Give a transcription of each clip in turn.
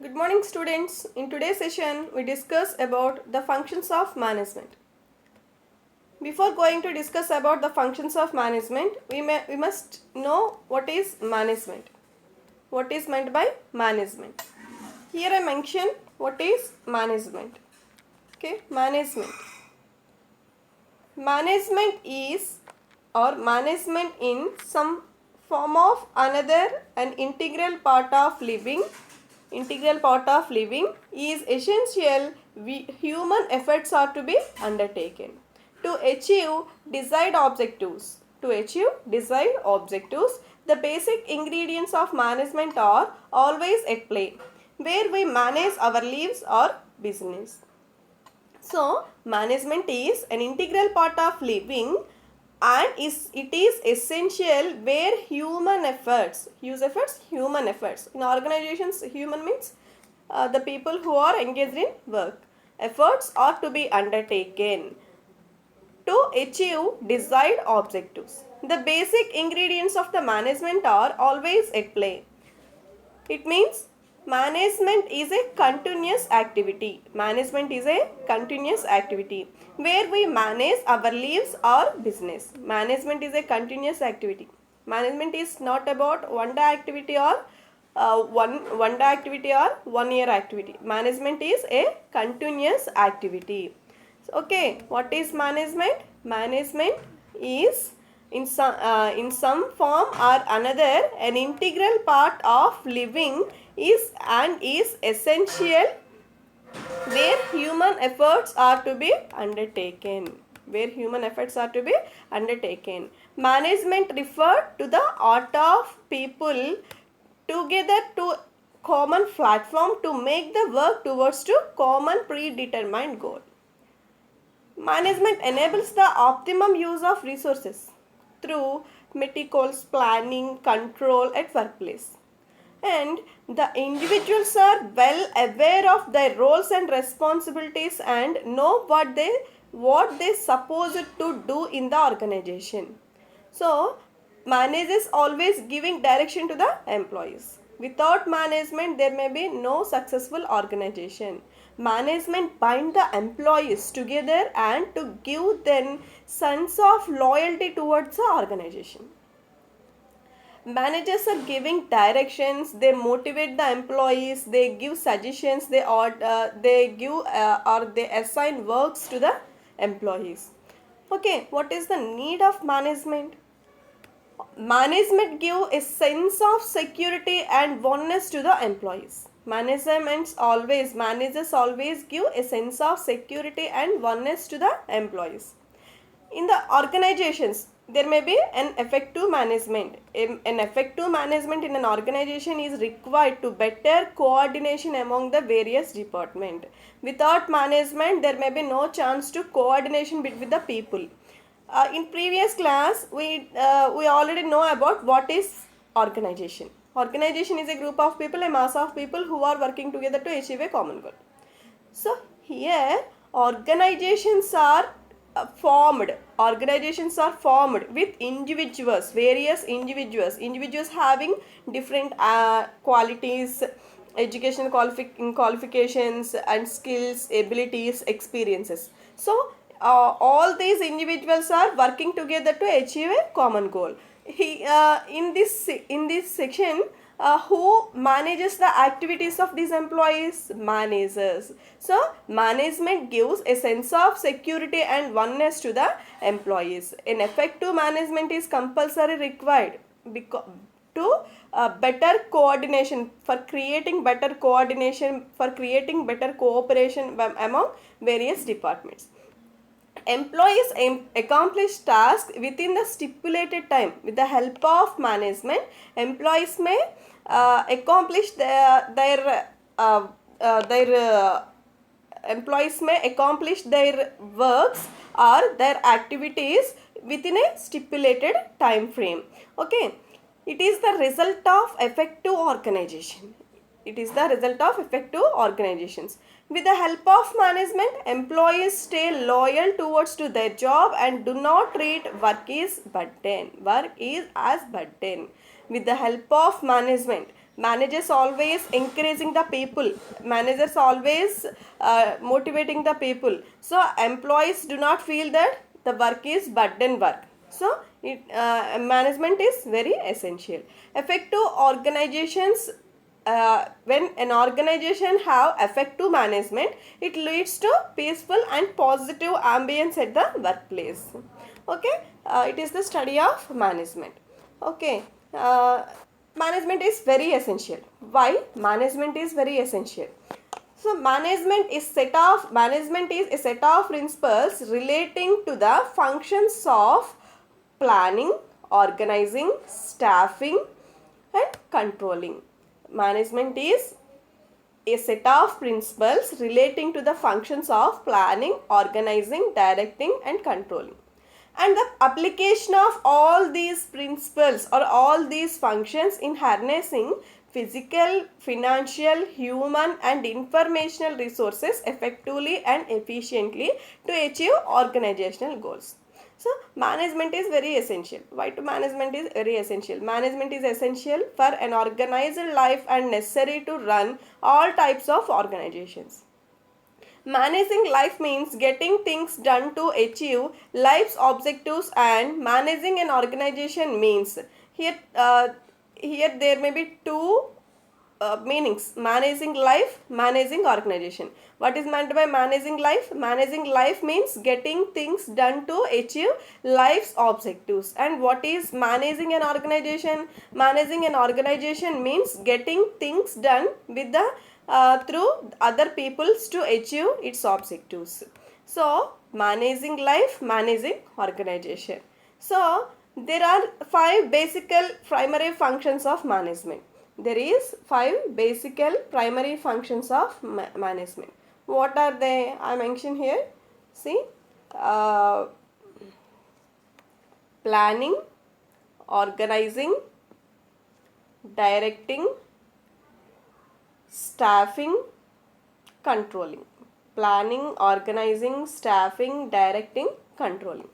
Good morning students. In today's session we discuss about the functions of management. Before going to discuss about the functions of management, we must know what is management. What is meant by management? Here I mention what is management. Okay, management. Management is or management in some form of another an integral part of living is essential. Human efforts are to be undertaken to achieve desired objectives. The basic ingredients of management are always at play, where we manage our lives or business. So, management is an integral part of living and it is essential where human efforts. In organizations, human means the people who are engaged in work. Efforts are to be undertaken to achieve desired objectives. The basic ingredients of the management are always at play. It means management is a continuous activity. Management is a continuous activity where we manage our lives or business. Management is a continuous activity. Management is not about one day activity or one day activity or 1 year activity. Management is a continuous activity. Okay, what is management? Management is in some form or another an integral part of living is essential where human efforts are to be undertaken. Management refer to the art of people together to common platform to make the work towards to common predetermined goal. Management enables the optimum use of resources through meticulous planning, control at workplace. And the individuals are well aware of their roles and responsibilities and know what they supposed to do in the organization. So, managers always giving direction to the employees. Without management, there may be no successful organization. Management bind the employees together and to give them sense of loyalty towards the organization. Managers are giving directions, they motivate the employees, they give suggestions, they give or they assign works to the employees. Okay, what is the need of management? Management give a sense of security and oneness to the employees. Managers always give a sense of security and oneness to the employees. In the organizations, there may be an effective management. An effective management in an organization is required to better coordination among the various departments. Without management, there may be no chance to coordination between the people. In previous class, we already know about what is organization. Organization is a group of people, a mass of people who are working together to achieve a common goal. So here organizations are formed with various individuals having different qualities, educational qualifications and skills, abilities, experiences. So all these individuals are working together to achieve a common goal. In this section, who manages the activities of these employees? Managers. So management gives a sense of security and oneness to the employees. An effective management is compulsory required to better coordination, for creating better cooperation among various departments. Employees accomplish tasks within the stipulated time. With the help of management, employees may accomplish their works or their activities within a stipulated time frame. Okay, it is the result of effective organization. With the help of management, employees stay loyal towards to their job and do not treat work as burden. With the help of management, Managers always encouraging the people. Managers always motivating the people. So employees do not feel that the work is burden work. So management is very essential. Effective organizations, when an organization have effective management, it leads to peaceful and positive ambience at the workplace. Okay, it is the study of management. Okay, management is very essential. Why management is very essential? So management is a set of principles relating to the functions of planning, organizing, staffing and controlling. Management is a set of principles relating to the functions of planning, organizing, directing and controlling. And the application of all these principles or all these functions in harnessing physical, financial, human and informational resources effectively and efficiently to achieve organizational goals. So management is very essential. Why to management is very essential? Management is essential for an organized life and necessary to run all types of organizations. Managing life means getting things done to achieve life's objectives, and managing an organization means here there may be two meanings: managing life, managing organization. What is meant by managing life? Managing life means getting things done to achieve life's objectives. And what is managing an organization? Managing an organization means getting things done with the through other peoples to achieve its objectives. So managing life, managing organization. So there are five basic primary functions of management. There is five basic primary functions of management. What are they? I mentioned here. See, planning, organizing, directing, staffing, controlling. Planning, organizing, staffing, directing, controlling.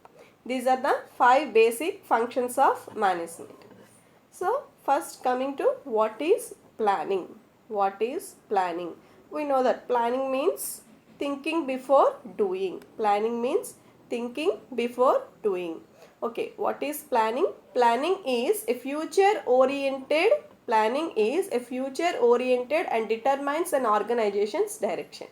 These are the five basic functions of management. So first coming to what is planning. What is planning? We know that planning means thinking before doing. Planning means thinking before doing. Okay, what is planning? Planning is a future oriented and determines an organization's direction.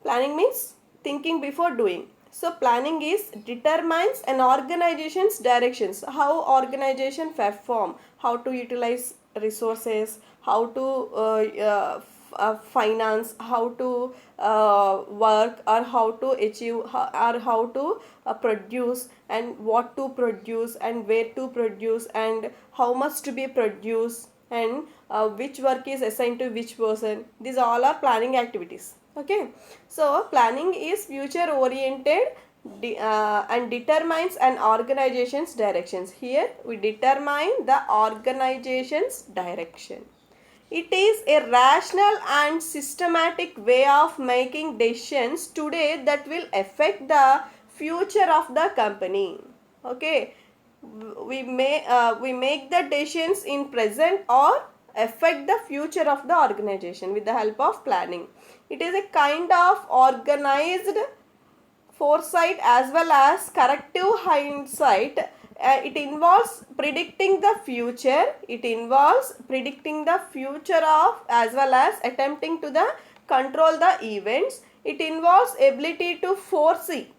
Planning means thinking before doing. So planning is determines an organization's directions, how organization perform, how to utilize resources, how to finance, how to work, or how to achieve, or how to produce, and what to produce, and where to produce, and how much to be produced, and which work is assigned to which person. These all are planning activities. Okay, so planning is future oriented and determines an organization's directions. Here we determine the organization's direction. It is a rational and systematic way of making decisions today that will affect the future of the company. Okay, we make the decisions in present or affect the future of the organization with the help of planning. It is a kind of organized foresight as well as corrective hindsight. It involves predicting the future. It involves predicting the future of as well as attempting to the control the events. It involves ability to foresee.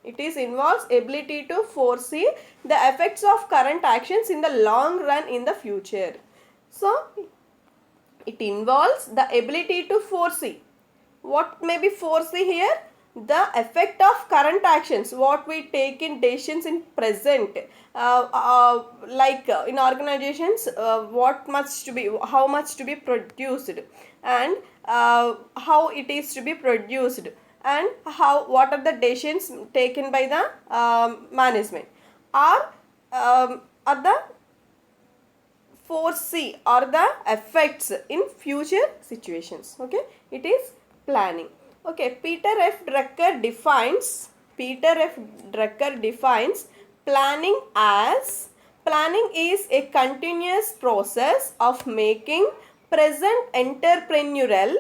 Involves ability to foresee the effects of current actions in the long run in the future. So it involves the ability to foresee. What may be foresee here? The effect of current actions, what we take in decisions in present, like in organizations, what much to be, how much to be produced, and how it is to be produced, and what are the decisions taken by the management, or the foresee or the effects in future situations. Okay, it is planning. Okay, Peter F. Drucker defines planning as Planning is a continuous process of making present entrepreneurial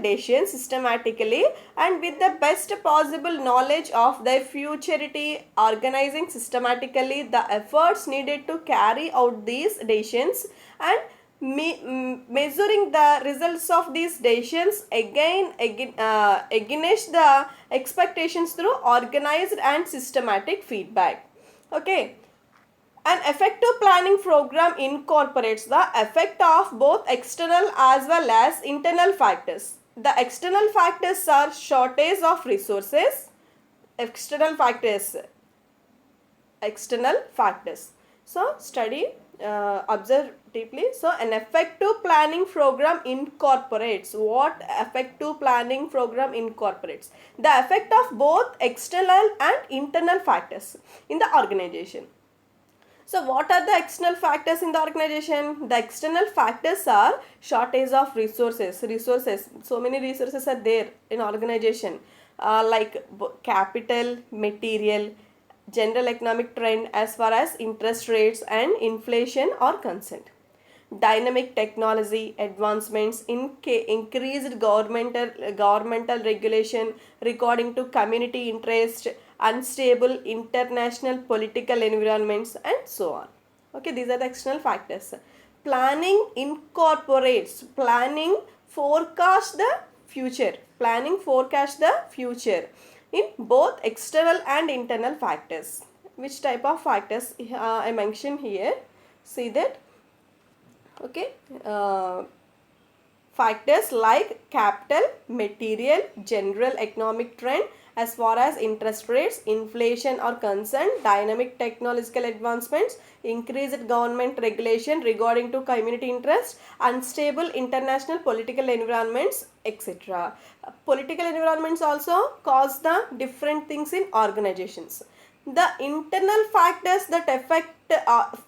decisions systematically and with the best possible knowledge of their futurity, organizing systematically the efforts needed to carry out these decisions and measuring the results of these decisions against the expectations through organized and systematic feedback. Okay. An effective planning program incorporates the effect of both external as well as internal factors. The external factors are shortage of resources, external factors. So observe deeply. So an effective planning program incorporates. What effective planning program incorporates? The effect of both external and internal factors in the organization. So what are the external factors in the organization? The external factors are shortage of resources. So many resources are there in organization like capital, material, general economic trend as far as interest rates and inflation are concerned. Dynamic technology advancements, increased governmental regulation regarding to community interest, unstable international political environments and so on. Okay, these are the external factors. Planning forecast the future. In both external and internal factors. Which type of factors I mentioned here? See that. Okay. Factors like capital, material, general economic trend as far as interest rates, inflation are concerned, dynamic technological advancements, increased government regulation regarding to community interest, unstable international political environments, etc. Political environments also cause the different things in organizations. The internal factors that affect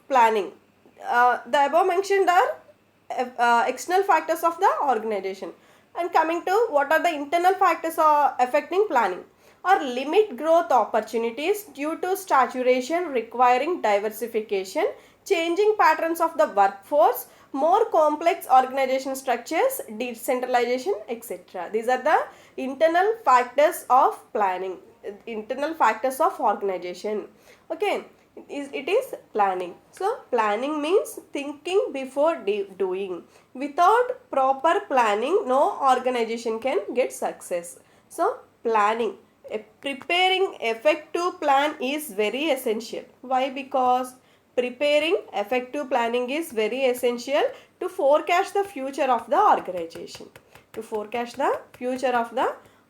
planning. The above mentioned are external factors of the organization. And coming to what are the internal factors affecting planning? Or limit growth opportunities due to saturation requiring diversification, changing patterns of the workforce, more complex organization structures, decentralization, etc. These are the internal factors of planning, internal factors of organization. Okay. It is planning. So planning means thinking before doing. Without proper planning, no organization can get success. So planning, preparing effective plan is very essential. Why? Because preparing effective planning is very essential to forecast the future of the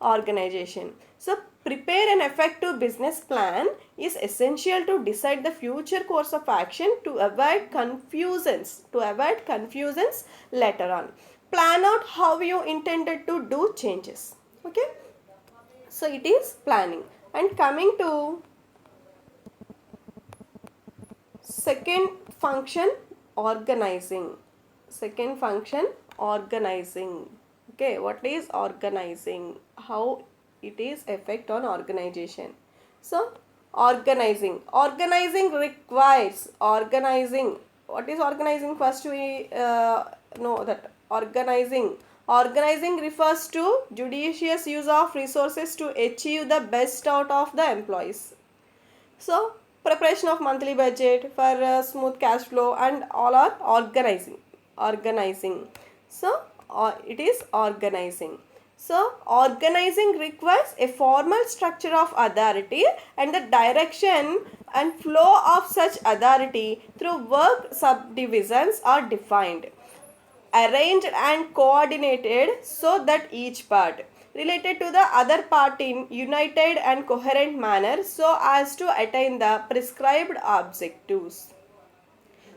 organization. So prepare an effective business plan is essential to decide the future course of action to avoid confusions later on. Plan out how you intended to do changes. Okay. So it is planning. And coming to second function, organizing. Okay, what is organizing? How it is effect on organization? So organizing requires organizing. What is organizing? First we know that organizing refers to judicious use of resources to achieve the best out of the employees. So preparation of monthly budget for smooth cash flow and all are organizing. So it is organizing. So organizing requires a formal structure of authority and the direction and flow of such authority through work subdivisions are defined, arranged and coordinated so that each part related to the other part in united and coherent manner so as to attain the prescribed objectives.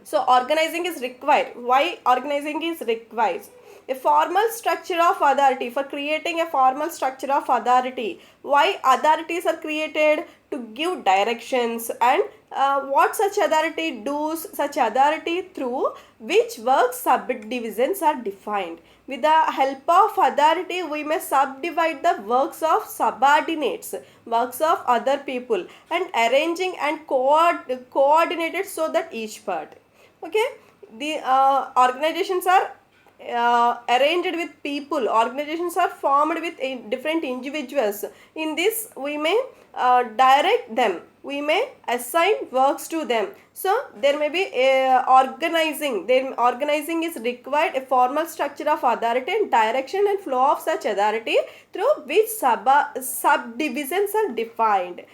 So organizing is required. Why organizing is required? A formal structure of authority. For creating a formal structure of authority, why authorities are created? To give directions and what such authority does? Such authority through which work subdivisions are defined. With the help of authority, we may subdivide the works of subordinates, works of other people, and arranging and coordinated so that each part. Okay, the organizations are arranged with people. Organizations are formed with different individuals. In this, we may direct them, we may assign works to them. So there may be organizing. Then organizing is required, a formal structure of authority and direction and flow of such authority through which subdivisions are defined.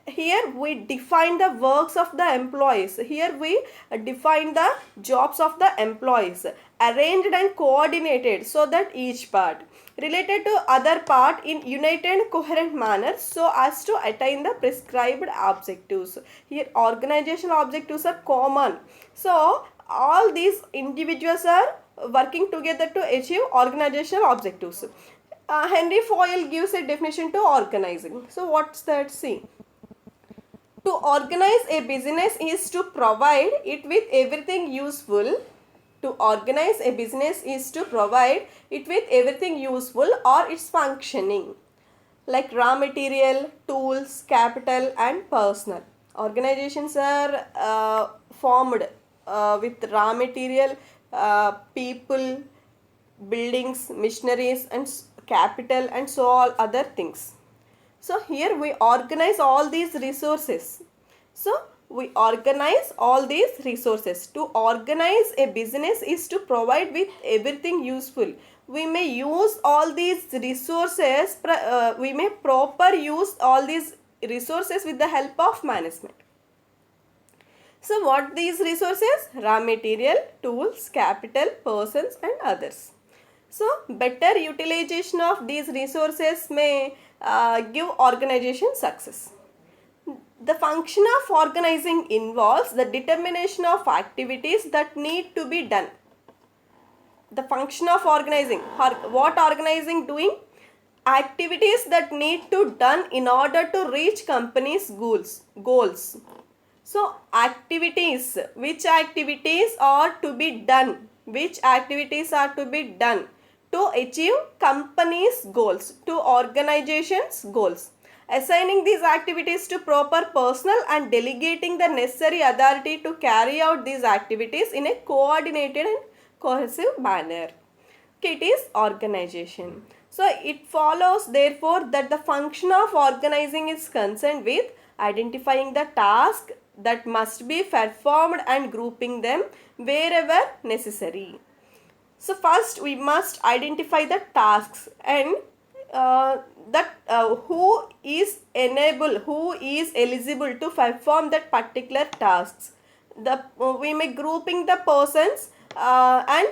Here we define the works of the employees. Here we define the jobs of the employees, arranged and coordinated so that each part related to other part in united and coherent manner so as to attain the prescribed objectives. Here organizational objectives are common. So all these individuals are working together to achieve organizational objectives. Henry Foyle gives a definition to organizing. So what's that? See. To organize a business is to provide it with everything useful. To organize a business is to provide it with everything useful or its functioning, like raw material, tools, capital, and personnel. Organizations are formed with raw material, people, buildings, machineries, and capital, and so all other things. So here we organize all these resources. So we organize all these resources. To organize a business is to provide with everything useful. We may use all these resources, we may proper use all these resources with the help of management. So what these resources? Raw material, tools, capital, persons, and others. So better utilization of these resources may give organization success. The function of organizing involves the determination of activities that need to be done. The function of organizing, what organizing doing? Activities that need to done in order to reach company's goals. So activities, which activities are to be done? Which activities are to be done to achieve company's goals, to organization's goals? Assigning these activities to proper personnel and delegating the necessary authority to carry out these activities in a coordinated and cohesive manner. Okay, it is organization. So it follows therefore that the function of organizing is concerned with identifying the task that must be performed and grouping them wherever necessary. So first we must identify the tasks and who is eligible to perform that particular tasks. We may grouping the persons and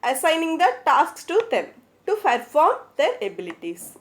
assigning the tasks to them to perform their abilities,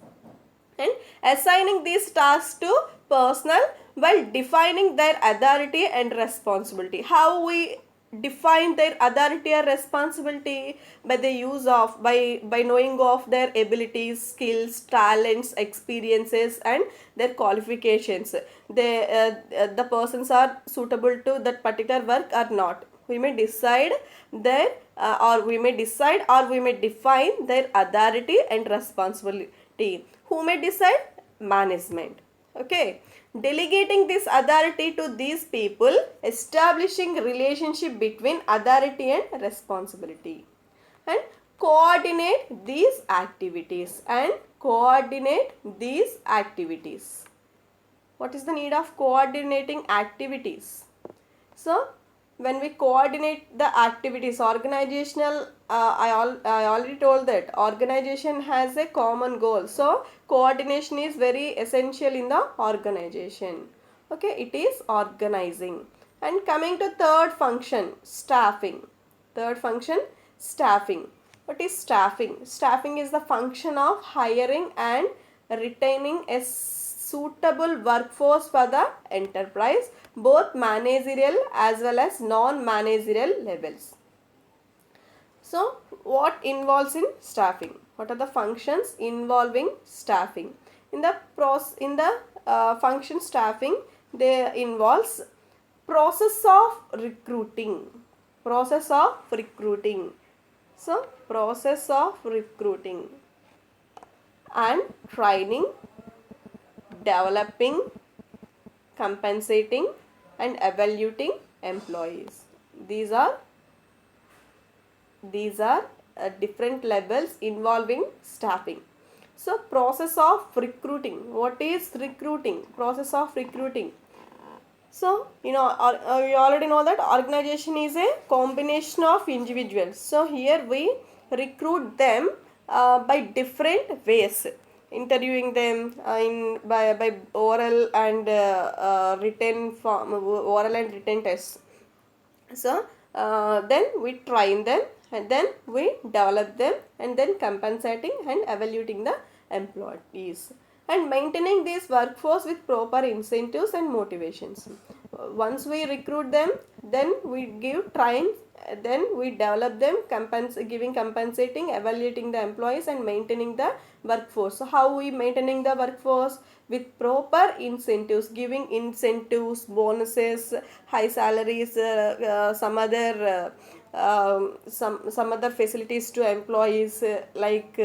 and assigning these tasks to personnel while defining their authority and responsibility. How we define their authority or responsibility? By the use of, by knowing of their abilities, skills, talents, experiences, and their qualifications. The persons are suitable to that particular work or not. We may decide their or we may define their authority and responsibility. Who may decide? Management. Okay. Delegating this authority to these people, establishing relationship between authority and responsibility, and coordinate these activities. What is the need of coordinating activities? So when we coordinate the activities, organizational, I already told that organization has a common goal. So coordination is very essential in the organization. Okay, it is organizing. And coming to third function, staffing. Third function, staffing. What is staffing? Staffing is the function of hiring and retaining a suitable workforce for the enterprise, both managerial as well as non-managerial levels. So what involves in staffing? What are the functions involving staffing? In the function staffing, they involves process of recruiting. Process of recruiting. So, process of recruiting and training, developing, compensating and evaluating employees. These are different levels involving staffing. So, process of recruiting. What is recruiting? Process of recruiting. So, you already know that organization is a combination of individuals. So, here we recruit them by different ways. Interviewing them by oral and written form, oral and written tests. So, then we train them and then we develop them and then compensating and evaluating the employees and maintaining this workforce with proper incentives and motivations. Once we recruit them, then we give train, then we develop them, giving compensating, evaluating the employees and maintaining the workforce. So how we maintaining the workforce? With proper incentives, giving incentives, bonuses, high salaries, some other facilities to employees like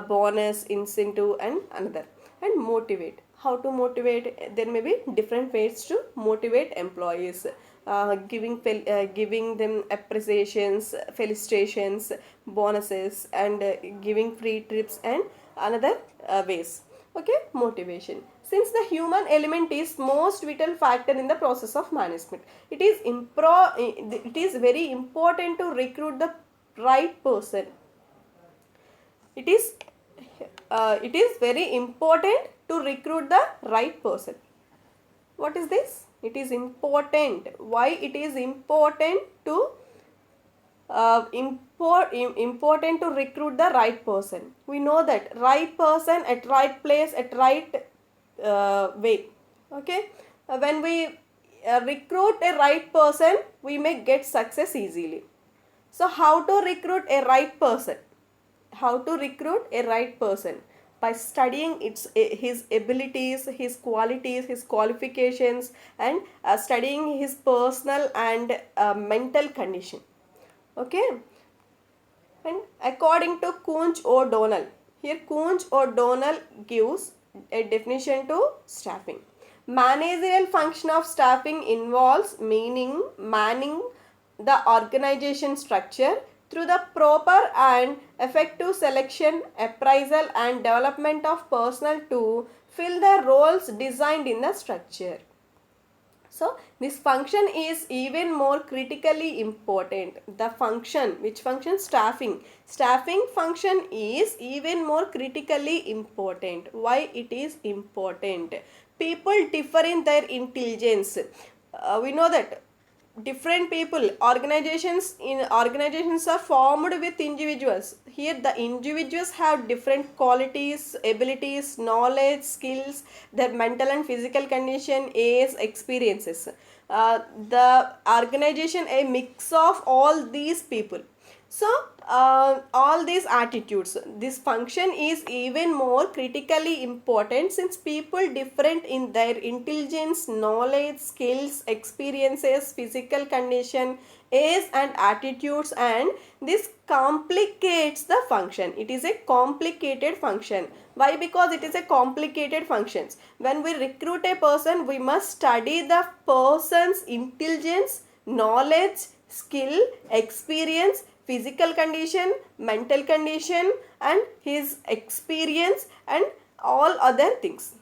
bonus, incentive and another. And motivate. How to motivate? There may be different ways to motivate employees. Giving them appreciations, felicitations, bonuses and giving free trips and another ways. Okay, motivation. Since the human element is most vital factor in the process of management, it is very important to recruit the right person. It is very important to recruit the right person. What is this? It is important. Why it is important to important to recruit the right person? We know that right person at right place at right way. Okay, when we recruit a right person, we may get success easily. So how to recruit a right person? How to recruit a right person? By studying his abilities, his qualities, his qualifications and studying his personal and mental condition. Okay, and according to Kunz O'Donnell, here Kunz O'Donnell gives a definition to staffing. Managerial function of staffing involves manning the organization structure through the proper and effective selection, appraisal and development of personnel to fill the roles designed in the structure. So, this function is even more critically important. The function, which function? Staffing. Staffing function is even more critically important. Why it is important? People differ in their intelligence. We know that different people, organizations are formed with individuals. Here the individuals have different qualities, abilities, knowledge, skills, their mental and physical condition, age, experiences. The organization a mix of all these people. So all these attitudes, this function is even more critically important since people different in their intelligence, knowledge, skills, experiences, physical condition, age and attitudes, and this complicates the function. It is a complicated function. Why? Because it is a complicated function. When we recruit a person, we must study the person's intelligence, knowledge, skill, experience, physical condition, mental condition and his experience and all other things.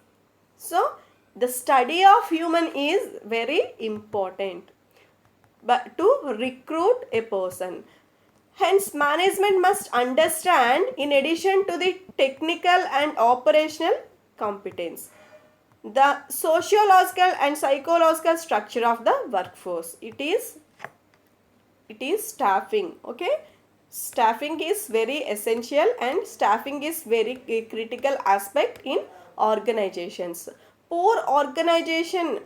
So, the study of human is very important but to recruit a person. Hence, management must understand, in addition to the technical and operational competence, the sociological and psychological structure of the workforce. It is staffing. Okay, staffing is very essential and staffing is very critical aspect in organizations. Poor organization,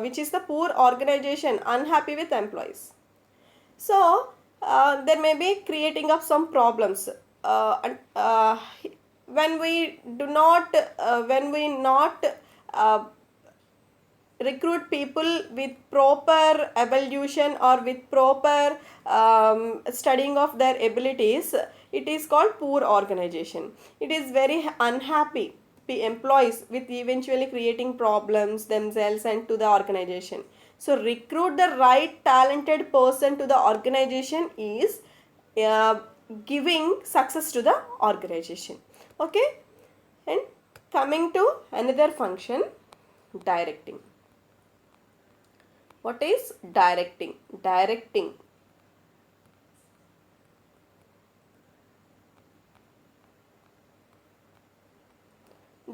which is the poor organization, unhappy with employees. So there may be creating of some problems when we not recruit people with proper evaluation or with proper studying of their abilities, it is called poor organization. It is very unhappy employees with eventually creating problems themselves and to the organization. So recruit the right talented person to the organization is giving success to the organization. Okay, and coming to another function, directing. What is directing? Directing.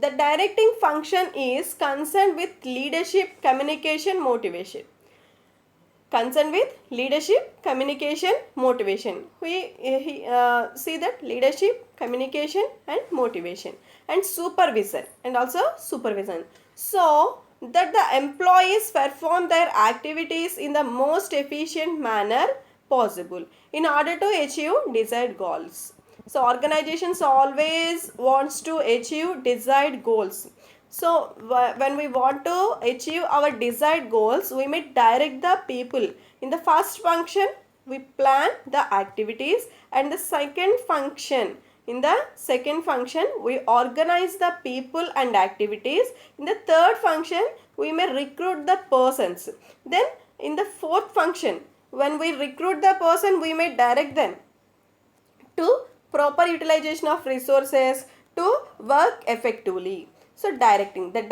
The directing function is concerned with leadership, communication, motivation. Concerned with leadership, communication, motivation. We see that leadership, communication and motivation, and supervision and also supervision. So that the employees perform their activities in the most efficient manner possible in order to achieve desired goals. So organizations always wants to achieve desired goals. So when we want to achieve our desired goals, we may direct the people. In the first function, we plan the activities, and the second function, in the second function, we organize the people and activities. In the third function, we may recruit the persons. Then in the fourth function, when we recruit the person, we may direct them to proper utilization of resources to work effectively. So directing, the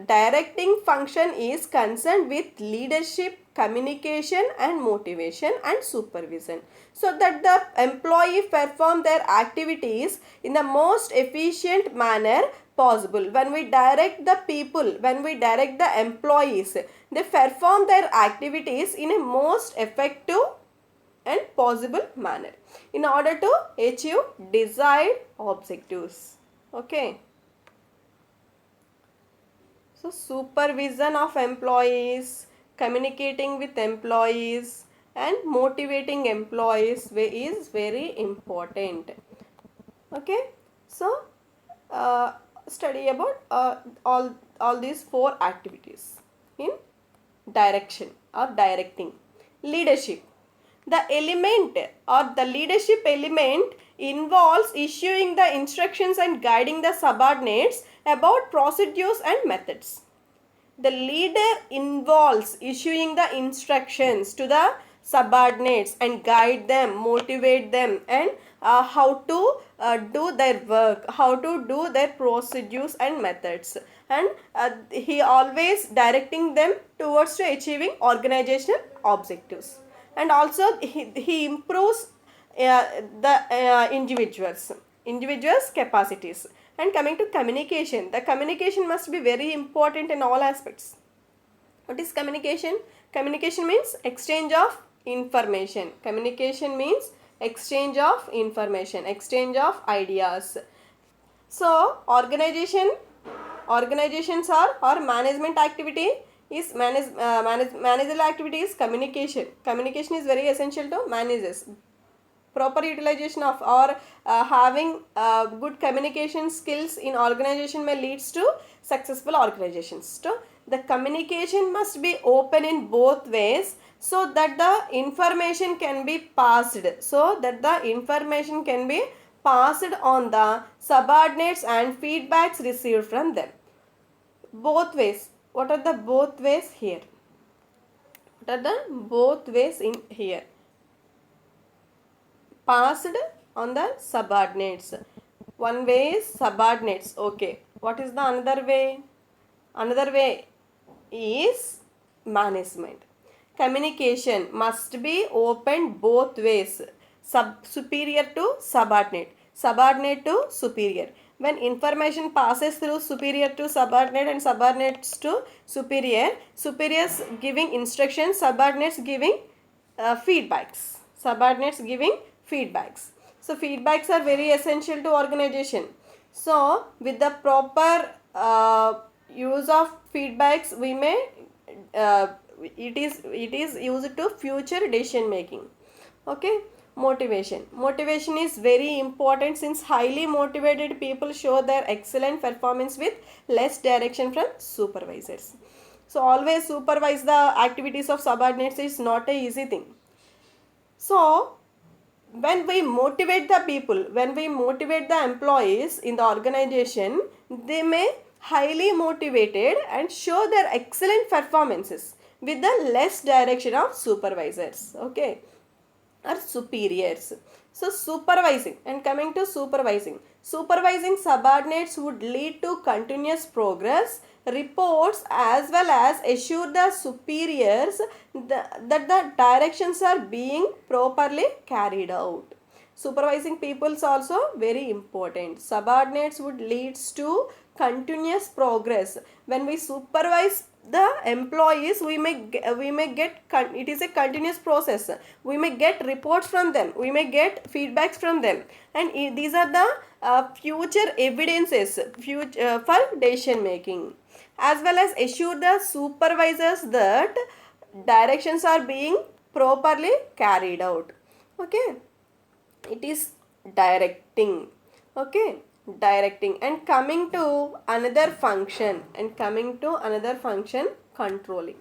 directing function is concerned with leadership, communication and motivation and supervision, so that the employee perform their activities in the most efficient manner possible. When we direct the people, when we direct the employees, they perform their activities in a most effective and possible manner in order to achieve desired objectives. Okay. So supervision of employees, communicating with employees and motivating employees is very important. Okay. So study about all these four activities in direction or directing. Leadership. The element or the leadership element involves issuing the instructions and guiding the subordinates about procedures and methods. The leader involves issuing the instructions to the subordinates and guide them, motivate them, and how to do their work, how to do their procedures and methods. And he always directing them towards to achieving organizational objectives. And also he improves the individuals capacities. And coming to communication, the communication must be very important in all aspects. What is communication? Communication means exchange of information. Communication means exchange of information, exchange of ideas. So organizations are or management activity is managerial activity is communication. Communication is very essential to managers. Proper utilization of or having good communication skills in organization may leads to successful organizations. So the communication must be open in both ways, so that the information can be passed, on the subordinates and feedbacks received from them. Both ways. What are the both ways here? What are the both ways in here? Passed on the subordinates. One way is subordinates. Okay. What is the another way? Another way is management. Communication must be opened both ways. Superior to subordinate. Subordinate to superior. When information passes through superior to subordinate and subordinates to superior, superiors giving instructions, subordinates giving feedbacks. Subordinates giving feedbacks. So feedbacks are very essential to organization. So with the proper use of feedbacks, we may it is used to future decision making. Okay. Motivation is very important, since highly motivated people show their excellent performance with less direction from supervisors. So always supervise the activities of subordinates is not a easy thing. So when we motivate the people, when we motivate the employees in the organization, they may highly motivated and show their excellent performances with the less direction of supervisors, okay, or superiors. So supervising, and coming to supervising subordinates would lead to continuous progress reports as well as assure the superiors that the directions are being properly carried out. Supervising people is also very important. Subordinates would leads to continuous progress. When we supervise the employees, we may get it is a continuous process. We may get reports from them, we may get feedbacks from them, and these are the future evidences for decision making, as well as assure the supervisors that directions are being properly carried out. Okay, it is directing. Okay, directing. And coming to another function, controlling.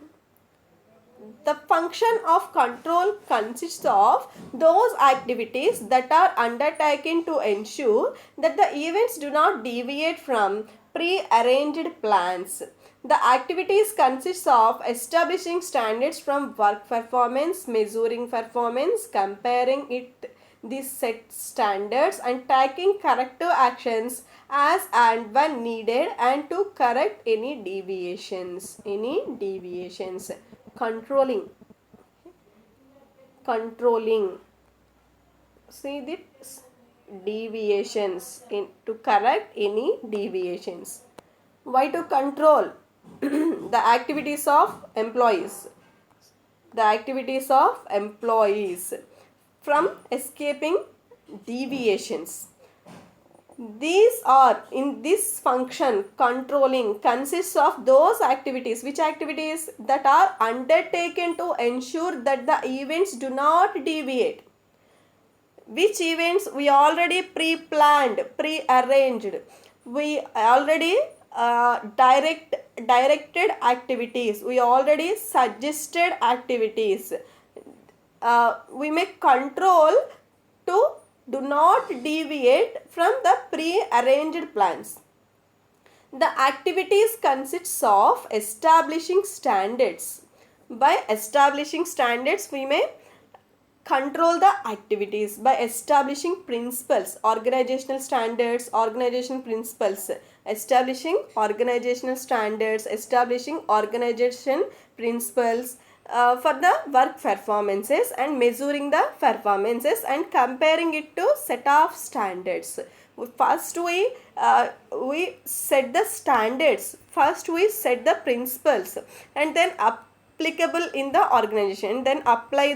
The function of control consists of those activities that are undertaken to ensure that the events do not deviate from pre-arranged plans. The activities consist of establishing standards from work performance, measuring performance, comparing it these set standards, and taking corrective actions as and when needed, and to correct any deviations. Controlling. See this deviations, in to correct any deviations. Why to control? The activities of employees. From escaping deviations. These are, in this function, controlling consists of those activities. Which activities? That are undertaken to ensure that the events do not deviate. Which events? We already pre-planned, pre-arranged. We already directed activities. We already suggested activities. We may control to do not deviate from the pre-arranged plans. The activities consists of establishing standards. By establishing standards, we may control the activities. By establishing principles, organizational standards, organization principles, establishing organizational standards, establishing organization principles for the work performances, and measuring the performances and comparing it to set of standards. First we set the standards, first we set the principles, and then applicable in the organization, then apply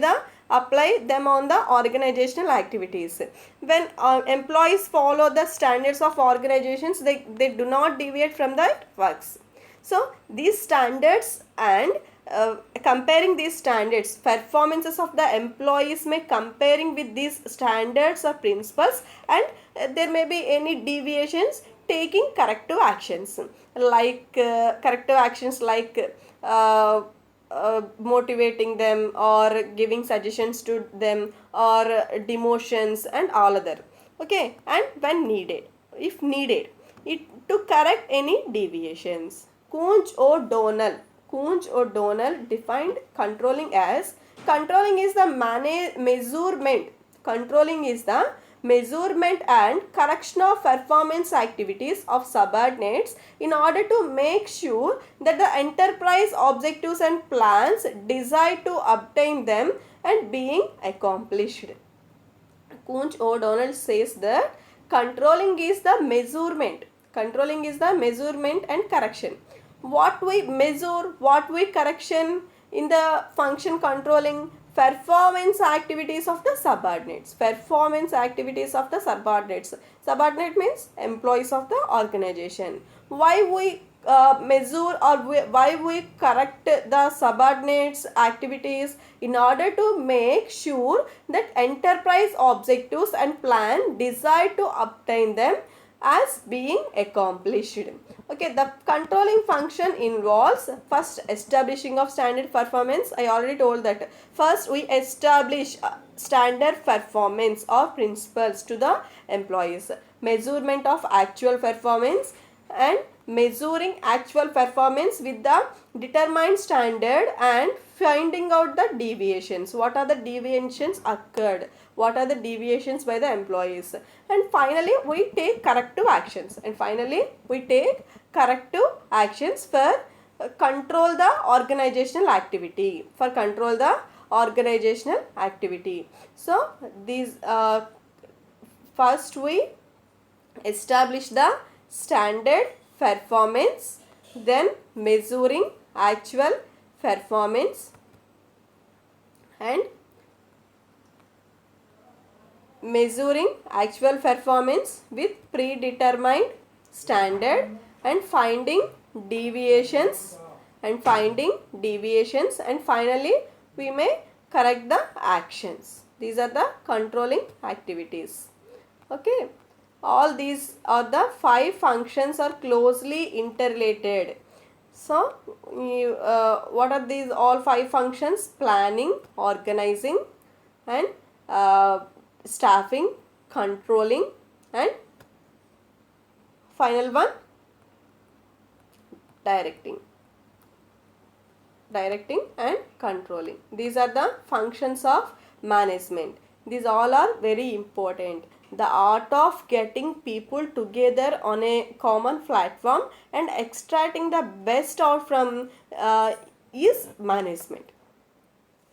them on the organizational activities. When employees follow the standards of organizations, they do not deviate from the works. So these standards, and comparing these standards, performances of the employees may comparing with these standards or principles, and there may be any deviations, taking corrective actions like motivating them, or giving suggestions to them, or demotions and all other. Okay, and when needed, if needed, it to correct any deviations. Kunz O'Donnell defined controlling as: controlling is the measurement and correction of performance activities of subordinates in order to make sure that the enterprise objectives and plans desired to obtain them and being accomplished. Kunz O'Donnell says that controlling is the measurement and correction. What we measure, what we correction in the function controlling? Performance activities of the subordinates. Subordinate means employees of the organization. Why we measure, or why we correct the subordinates activities? In order to make sure that enterprise objectives and plan desired to obtain them as being accomplished. Okay, the controlling function involves first establishing of standard performance. I already told that. First, we establish standard performance or principles to the employees. Measurement of actual performance and measuring actual performance with the determined standard and finding out the deviations. What are the deviations occurred? What are the deviations by the employees? And finally, we take corrective actions. For control the organizational activity. So, these first we establish the standard performance, then measuring actual performance and measuring actual performance with predetermined standard and finding deviations and finally we may correct the actions. These are the controlling activities. Okay, all these are the 5 functions are closely interrelated. So what are these all 5 functions? Planning, organizing and staffing, controlling and final one directing and controlling. These are the functions of management. These all are very important. The art of getting people together on a common platform and extracting the best out from is management.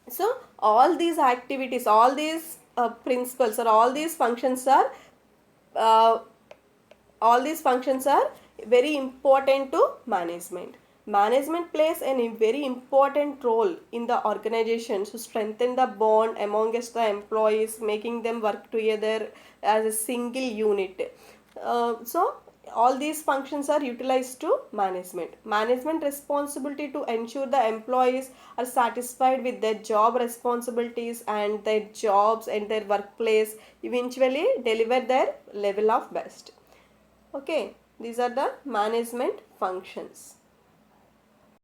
So all these activities, all these principles or all these functions are very important to management. Management plays a very important role in the organization to strengthen the bond amongst the employees, making them work together as a single unit. So all these functions are utilized to management. Management responsibility to ensure the employees are satisfied with their job responsibilities and their jobs and their workplace, eventually deliver their level of best. Okay, these are the management functions.